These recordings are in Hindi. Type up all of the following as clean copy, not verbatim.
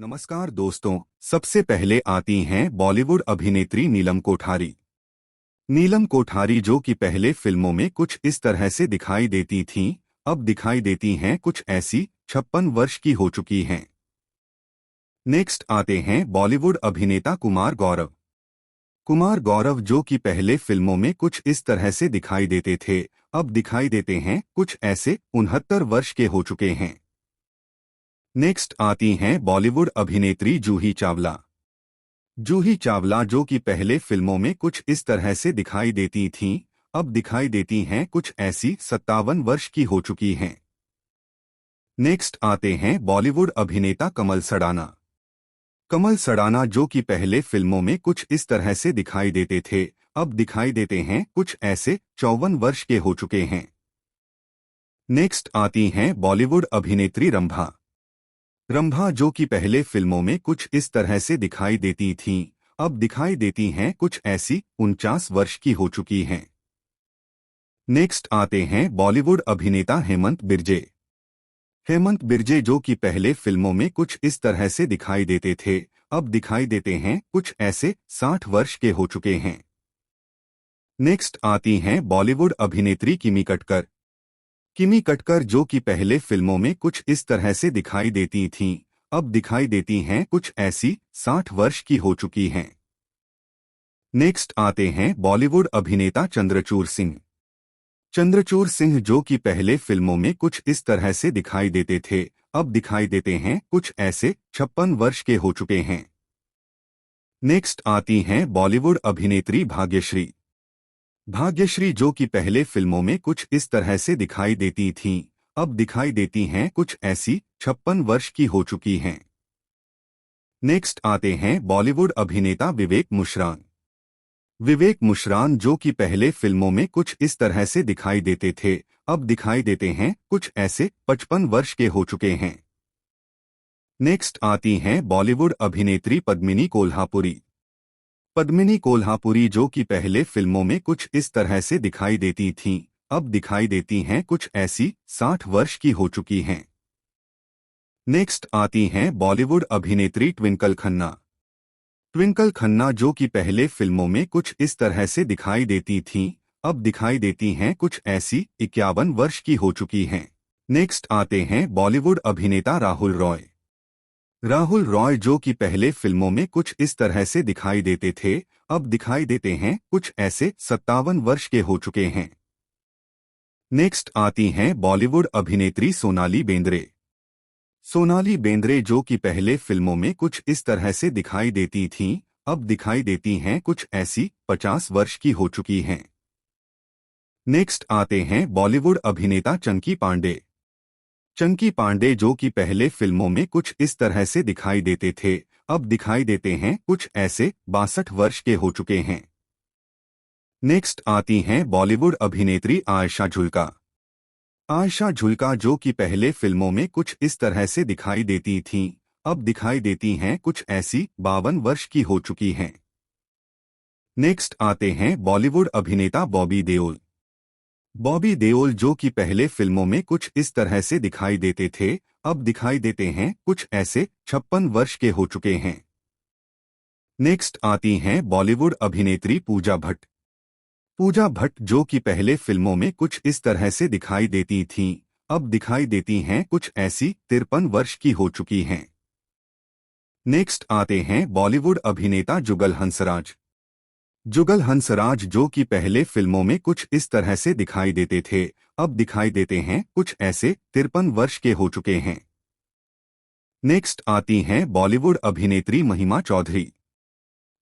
नमस्कार दोस्तों। सबसे पहले आती हैं बॉलीवुड अभिनेत्री नीलम कोठारी। नीलम कोठारी जो कि पहले फिल्मों में कुछ इस तरह से दिखाई देती थीं, अब दिखाई देती हैं कुछ ऐसी। 56 वर्ष की हो चुकी हैं। नेक्स्ट आते हैं बॉलीवुड अभिनेता कुमार गौरव। कुमार गौरव जो कि पहले फिल्मों में कुछ इस तरह से दिखाई देते थे, अब दिखाई देते हैं कुछ ऐसे। 69 वर्ष के हो चुके हैं। नेक्स्ट आती हैं बॉलीवुड अभिनेत्री जूही चावला। जूही चावला जो कि पहले फिल्मों में कुछ इस तरह से दिखाई देती थीं, अब दिखाई देती हैं कुछ ऐसी। 57 वर्ष की हो चुकी हैं। नेक्स्ट आते हैं बॉलीवुड अभिनेता कमल सडाना। कमल सडाना जो कि पहले फिल्मों में कुछ इस तरह से दिखाई देते थे, अब दिखाई देते हैं कुछ ऐसे। 54 वर्ष के हो चुके हैं। नेक्स्ट आती हैं बॉलीवुड अभिनेत्री रंभा। रंभा जो कि पहले फिल्मों में कुछ इस तरह से दिखाई देती थीं, अब दिखाई देती हैं कुछ ऐसी। 49 वर्ष की हो चुकी हैं। नेक्स्ट आते हैं बॉलीवुड अभिनेता हेमंत बिरजे। हेमंत बिरजे जो कि पहले फिल्मों में कुछ इस तरह से दिखाई देते थे, अब दिखाई देते हैं कुछ ऐसे। 60 वर्ष के हो चुके हैं। नेक्स्ट आती हैं बॉलीवुड अभिनेत्री किमी कटकर। किमी कटकर जो कि पहले फिल्मों में कुछ इस तरह से दिखाई देती थीं, अब दिखाई देती हैं कुछ ऐसी। 60 वर्ष की हो चुकी हैं। नेक्स्ट आते हैं बॉलीवुड अभिनेता चंद्रचूर सिंह। चंद्रचूर सिंह जो कि पहले फिल्मों में कुछ इस तरह से दिखाई देते थे, अब दिखाई देते हैं कुछ ऐसे। 56 वर्ष के हो चुके हैं। नेक्स्ट आती हैं बॉलीवुड अभिनेत्री भाग्यश्री। भाग्यश्री जो कि पहले फिल्मों में कुछ इस तरह से दिखाई देती थीं, अब दिखाई देती हैं कुछ ऐसी। 56 वर्ष की हो चुकी हैं। नेक्स्ट आते हैं बॉलीवुड अभिनेता विवेक मुशरान। विवेक मुशरान जो कि पहले फिल्मों में कुछ इस तरह से दिखाई देते थे, अब दिखाई देते हैं कुछ ऐसे। 55 वर्ष के हो चुके हैं। नेक्स्ट आती हैं बॉलीवुड अभिनेत्री पद्मिनी कोल्हापुरी। पद्मिनी कोल्हापुरी जो कि पहले फिल्मों में कुछ इस तरह से दिखाई देती थीं, अब दिखाई देती हैं कुछ ऐसी। 60 वर्ष की हो चुकी हैं। नेक्स्ट आती हैं बॉलीवुड अभिनेत्री ट्विंकल खन्ना। ट्विंकल खन्ना जो कि पहले फिल्मों में कुछ इस तरह से दिखाई देती थीं, अब दिखाई देती हैं कुछ ऐसी। 51 वर्ष की हो चुकी हैं। नेक्स्ट आते हैं बॉलीवुड अभिनेता राहुल रॉय। राहुल रॉय जो कि पहले फिल्मों में कुछ इस तरह से दिखाई देते थे, अब दिखाई देते हैं कुछ ऐसे। 57 वर्ष के हो चुके हैं। नेक्स्ट आती हैं बॉलीवुड अभिनेत्री सोनाली बेंद्रे। सोनाली बेंद्रे जो कि पहले फिल्मों में कुछ इस तरह से दिखाई देती थीं, अब दिखाई देती हैं कुछ ऐसी। 50 वर्ष की हो चुकी हैं। नेक्स्ट आते हैं बॉलीवुड अभिनेता चंकी पांडे। चंकी पांडे जो कि पहले फिल्मों में कुछ इस तरह से दिखाई देते थे, अब दिखाई देते हैं कुछ ऐसे। 62 वर्ष के हो चुके हैं। नेक्स्ट आती हैं बॉलीवुड अभिनेत्री आयशा झुल्का। आयशा झुल्का जो कि पहले फिल्मों में कुछ इस तरह से दिखाई देती थीं, अब दिखाई देती हैं कुछ ऐसी। 52 वर्ष की हो चुकी हैं। नेक्स्ट आते हैं बॉलीवुड अभिनेता बॉबी देओल। बॉबी देओल जो कि पहले फिल्मों में कुछ इस तरह से दिखाई देते थे, अब दिखाई देते हैं कुछ ऐसे। 56 वर्ष के हो चुके हैं। नेक्स्ट आती हैं बॉलीवुड अभिनेत्री पूजा भट्ट। पूजा भट्ट जो कि पहले फिल्मों में कुछ इस तरह से दिखाई देती थीं, अब दिखाई देती हैं कुछ ऐसी। 53 वर्ष की हो चुकी हैं। नेक्स्ट आते हैं बॉलीवुड अभिनेता जुगल हंसराज। जुगल हंसराज जो कि पहले फिल्मों में कुछ इस तरह से दिखाई देते थे, अब दिखाई देते हैं कुछ ऐसे। 53 वर्ष के हो चुके हैं। नेक्स्ट आती हैं बॉलीवुड अभिनेत्री महिमा चौधरी।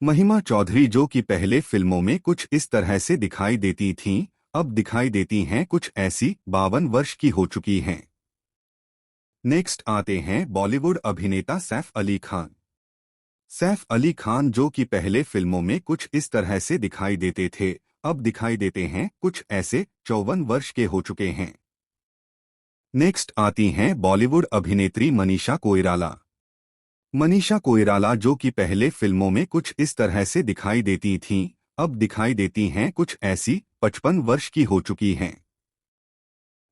महिमा चौधरी जो कि पहले फिल्मों में कुछ इस तरह से दिखाई देती थीं, अब दिखाई देती हैं कुछ ऐसी। 52 वर्ष की हो चुकी हैं। नेक्स्ट आते हैं बॉलीवुड अभिनेता सैफ अली खान। सैफ अली खान जो कि पहले फिल्मों में कुछ इस तरह से दिखाई देते थे, अब दिखाई देते हैं कुछ ऐसे। 54 वर्ष के हो चुके हैं। नेक्स्ट आती हैं बॉलीवुड अभिनेत्री मनीषा कोइराला। मनीषा कोइराला जो कि पहले फिल्मों में कुछ इस तरह से दिखाई देती थीं, अब दिखाई देती हैं कुछ ऐसी। 55 वर्ष की हो चुकी हैं।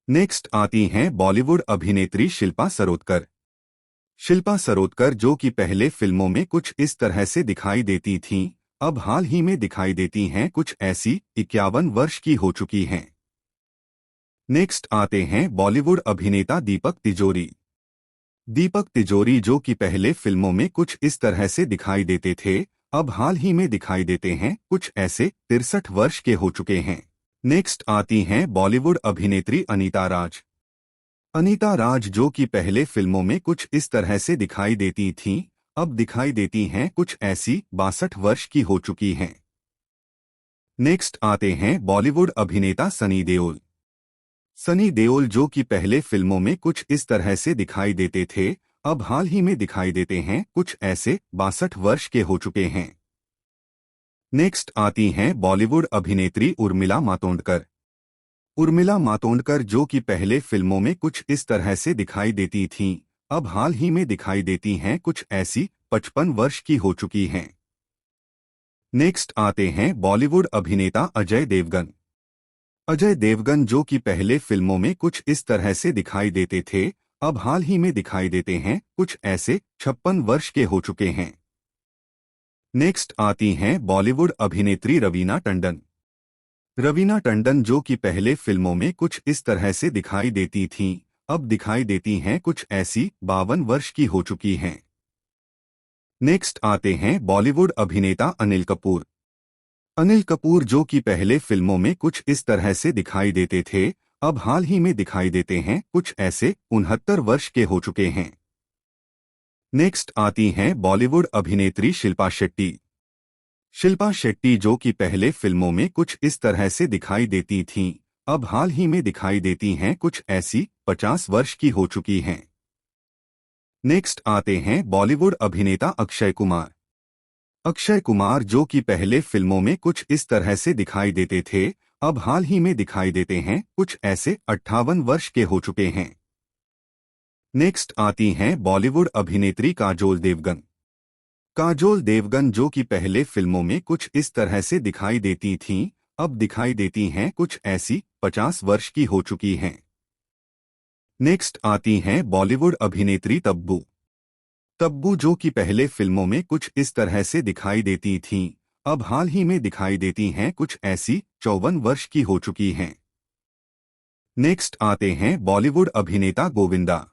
नेक्स्ट आती हैं बॉलीवुड अभिनेत्री शिल्पा सरोदकर। शिल्पा सरोदकर जो कि पहले फिल्मों में कुछ इस तरह से दिखाई देती थीं, अब हाल ही में दिखाई देती हैं कुछ ऐसी। 51 वर्ष की हो चुकी हैं। नेक्स्ट आते हैं बॉलीवुड अभिनेता दीपक तिजोरी। दीपक तिजोरी जो कि पहले फिल्मों में कुछ इस तरह से दिखाई देते थे, अब हाल ही में दिखाई देते हैं कुछ ऐसे। 63 वर्ष के हो चुके हैं। नेक्स्ट आती हैं बॉलीवुड अभिनेत्री अनीता राज। अनीता राज जो कि पहले फिल्मों में कुछ इस तरह से दिखाई देती थीं, अब दिखाई देती हैं कुछ ऐसी। 62 वर्ष की हो चुकी हैं। नेक्स्ट आते हैं बॉलीवुड अभिनेता सनी देओल। सनी देओल जो कि पहले फिल्मों में कुछ इस तरह से दिखाई देते थे, अब हाल ही में दिखाई देते हैं कुछ ऐसे। 62 वर्ष के हो चुके हैं। नेक्स्ट आती हैं बॉलीवुड अभिनेत्री उर्मिला मातोंडकर। उर्मिला मातोंडकर जो कि पहले फिल्मों में कुछ इस तरह से दिखाई देती थीं, अब हाल ही में दिखाई देती हैं कुछ ऐसी। 55 वर्ष की हो चुकी हैं। नेक्स्ट आते हैं बॉलीवुड अभिनेता अजय देवगन। अजय देवगन जो कि पहले फिल्मों में कुछ इस तरह से दिखाई देते थे, अब हाल ही में दिखाई देते हैं कुछ ऐसे। 56 वर्ष के हो चुके हैं। नेक्स्ट आती हैं बॉलीवुड अभिनेत्री रवीना टंडन। रवीना टंडन जो कि पहले फिल्मों में कुछ इस तरह से दिखाई देती थीं, अब दिखाई देती हैं कुछ ऐसी। 52 वर्ष की हो चुकी हैं। नेक्स्ट आते हैं बॉलीवुड अभिनेता अनिल कपूर। अनिल कपूर जो कि पहले फिल्मों में कुछ इस तरह से दिखाई देते थे, अब हाल ही में दिखाई देते हैं कुछ ऐसे। 69 वर्ष के हो चुके हैं। नेक्स्ट आती हैं बॉलीवुड अभिनेत्री शिल्पा शेट्टी। शिल्पा शेट्टी जो कि पहले फिल्मों में कुछ इस तरह से दिखाई देती थीं, अब हाल ही में दिखाई देती हैं कुछ ऐसी। 50 वर्ष की हो चुकी हैं। नेक्स्ट आते हैं बॉलीवुड अभिनेता अक्षय कुमार। अक्षय कुमार जो कि पहले फिल्मों में कुछ इस तरह से दिखाई देते थे, अब हाल ही में दिखाई देते हैं कुछ ऐसे। 58 वर्ष के हो चुके हैं। नेक्स्ट आती हैं बॉलीवुड अभिनेत्री काजोल देवगन। काजोल देवगन जो कि पहले फिल्मों में कुछ इस तरह से दिखाई देती थीं, अब दिखाई देती हैं कुछ ऐसी। 50 वर्ष की हो चुकी हैं। नेक्स्ट आती हैं बॉलीवुड अभिनेत्री तब्बू। तब्बू जो कि पहले फिल्मों में कुछ इस तरह से दिखाई देती थीं, अब हाल ही में दिखाई देती हैं कुछ ऐसी। 54 वर्ष की हो चुकी हैं। नेक्स्ट आते हैं बॉलीवुड अभिनेता गोविंदा।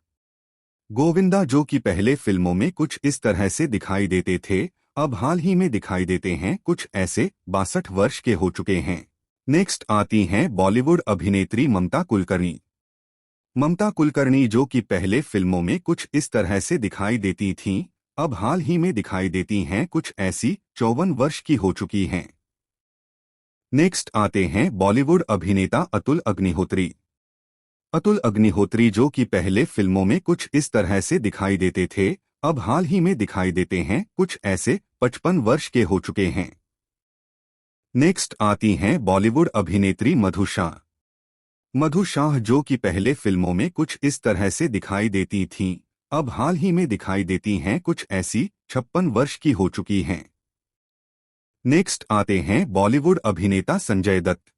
गोविंदा जो कि पहले फिल्मों में कुछ इस तरह से दिखाई देते थे, अब हाल ही में दिखाई देते हैं कुछ ऐसे। 62 वर्ष के हो चुके हैं। नेक्स्ट आती हैं बॉलीवुड अभिनेत्री ममता कुलकर्णी। ममता कुलकर्णी जो कि पहले फिल्मों में कुछ इस तरह से दिखाई देती थीं, अब हाल ही में दिखाई देती हैं कुछ ऐसी। 54 वर्ष की हो चुकी हैं। नेक्स्ट आते हैं बॉलीवुड अभिनेता अतुल अग्निहोत्री। अतुल अग्निहोत्री जो कि पहले फिल्मों में कुछ इस तरह से दिखाई देते थे, अब हाल ही में दिखाई देते हैं कुछ ऐसे। 55 वर्ष के हो चुके हैं। नेक्स्ट आती हैं बॉलीवुड अभिनेत्री मधु शाह। मधु शाह जो कि पहले फिल्मों में कुछ इस तरह से दिखाई देती थीं, अब हाल ही में दिखाई देती हैं कुछ ऐसी। 56 वर्ष की हो चुकी हैं। नेक्स्ट आते हैं बॉलीवुड अभिनेता संजय दत्त।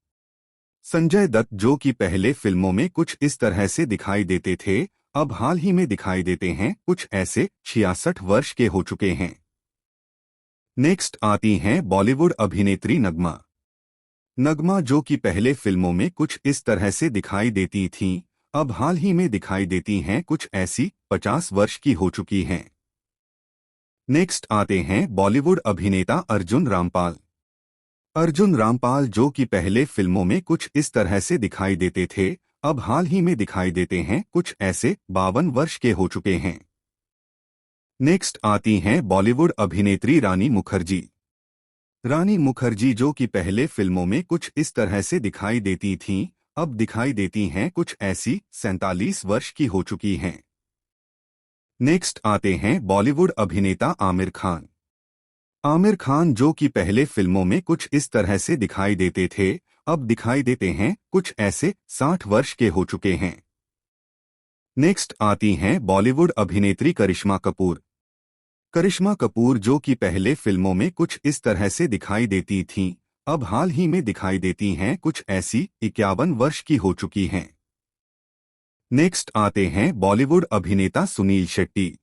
संजय दत्त जो कि पहले फिल्मों में कुछ इस तरह से दिखाई देते थे, अब हाल ही में दिखाई देते हैं कुछ ऐसे। 66 वर्ष के हो चुके हैं। नेक्स्ट आती हैं बॉलीवुड अभिनेत्री नगमा। नगमा जो कि पहले फिल्मों में कुछ इस तरह से दिखाई देती थीं, अब हाल ही में दिखाई देती हैं कुछ ऐसी। 50 वर्ष की हो चुकी हैं। नेक्स्ट आते हैं बॉलीवुड अभिनेता अर्जुन रामपाल। अर्जुन रामपाल जो कि पहले फिल्मों में कुछ इस तरह से दिखाई देते थे, अब हाल ही में दिखाई देते हैं कुछ ऐसे। 52 वर्ष के हो चुके हैं। नेक्स्ट आती हैं बॉलीवुड अभिनेत्री रानी मुखर्जी। रानी मुखर्जी जो कि पहले फिल्मों में कुछ इस तरह से दिखाई देती थीं, अब दिखाई देती हैं कुछ ऐसी। 47 वर्ष की हो चुकी हैं। नेक्स्ट आते हैं बॉलीवुड अभिनेता आमिर खान। आमिर खान जो कि पहले फिल्मों में कुछ इस तरह से दिखाई देते थे, अब दिखाई देते हैं कुछ ऐसे। 60 वर्ष के हो चुके हैं। नेक्स्ट आती हैं बॉलीवुड अभिनेत्री करिश्मा कपूर। करिश्मा कपूर जो कि पहले फिल्मों में कुछ इस तरह से दिखाई देती थीं, अब हाल ही में दिखाई देती हैं कुछ ऐसी। 51 वर्ष की हो चुकी हैं। नेक्स्ट आते हैं बॉलीवुड अभिनेता सुनील शेट्टी।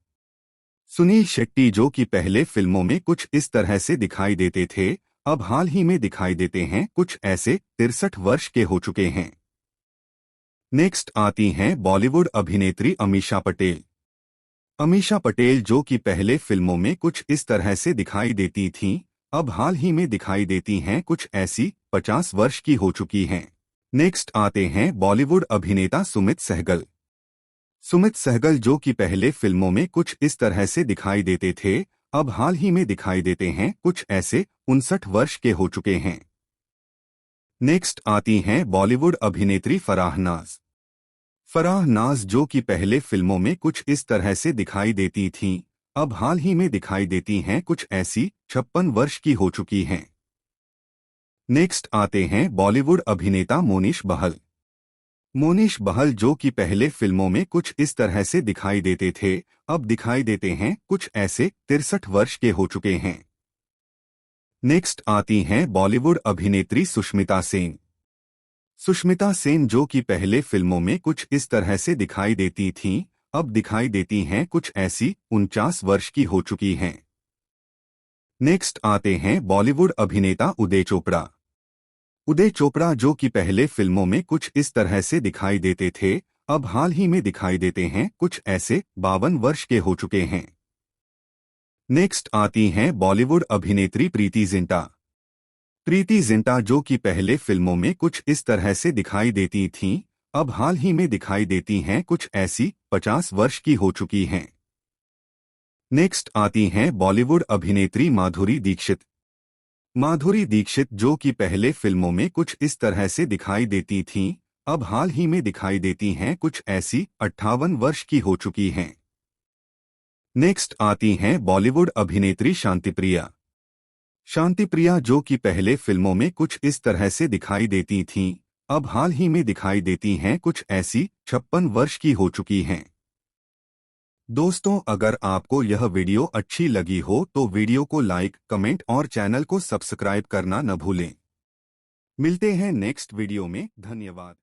सुनील शेट्टी जो कि पहले फिल्मों में कुछ इस तरह से दिखाई देते थे, अब हाल ही में दिखाई देते हैं कुछ ऐसे। 63 वर्ष के हो चुके हैं। नेक्स्ट आती हैं बॉलीवुड अभिनेत्री अमीषा पटेल। अमीषा पटेल जो कि पहले फिल्मों में कुछ इस तरह से दिखाई देती थीं, अब हाल ही में दिखाई देती हैं कुछ ऐसी। 50 वर्ष की हो चुकी हैं। नेक्स्ट आते हैं बॉलीवुड अभिनेता सुमित सहगल। सुमित सहगल जो कि पहले फिल्मों में कुछ इस तरह से दिखाई देते थे, अब हाल ही में दिखाई देते हैं कुछ ऐसे। 59 वर्ष के हो चुके हैं। नेक्स्ट आती हैं बॉलीवुड अभिनेत्री फराह नाज। फराह नाज जो कि पहले फिल्मों में कुछ इस तरह से दिखाई देती थीं, अब हाल ही में दिखाई देती हैं कुछ ऐसी। 56 वर्ष की हो चुकी हैं। नेक्स्ट आते हैं बॉलीवुड अभिनेता मोनीश बहल। मोनीश बहल जो कि पहले फिल्मों में कुछ इस तरह से दिखाई देते थे, अब दिखाई देते हैं कुछ ऐसे। 63 वर्ष के हो चुके हैं। नेक्स्ट आती हैं बॉलीवुड अभिनेत्री सुष्मिता सेन। सुष्मिता सेन जो कि पहले फिल्मों में कुछ इस तरह से दिखाई देती थीं, अब दिखाई देती हैं कुछ ऐसी। 49 वर्ष की हो चुकी हैं। नेक्स्ट आते हैं बॉलीवुड अभिनेता उदय चोपड़ा। उदय चोपड़ा जो कि पहले फिल्मों में कुछ इस तरह से दिखाई देते थे, अब हाल ही में दिखाई देते हैं कुछ ऐसे। 52 वर्ष के हो चुके हैं। नेक्स्ट आती हैं बॉलीवुड अभिनेत्री प्रीति जिंटा। प्रीति जिंटा जो कि पहले फिल्मों में कुछ इस तरह से दिखाई देती थीं, अब हाल ही में दिखाई देती हैं कुछ ऐसी। 50 वर्ष की हो चुकी हैं। नेक्स्ट आती हैं बॉलीवुड अभिनेत्री माधुरी दीक्षित। माधुरी दीक्षित जो कि पहले फिल्मों में कुछ इस तरह से दिखाई देती थीं, अब हाल ही में दिखाई देती हैं कुछ ऐसी। 58 वर्ष की हो चुकी हैं। नेक्स्ट आती हैं बॉलीवुड अभिनेत्री शांतिप्रिया। शांतिप्रिया जो कि पहले फिल्मों में कुछ इस तरह से दिखाई देती थीं, अब हाल ही में दिखाई देती हैं कुछ ऐसी। 56 वर्ष की हो चुकी हैं। दोस्तों, अगर आपको यह वीडियो अच्छी लगी हो तो वीडियो को लाइक, कमेंट और चैनल को सब्सक्राइब करना न भूलें। मिलते हैं नेक्स्ट वीडियो में। धन्यवाद।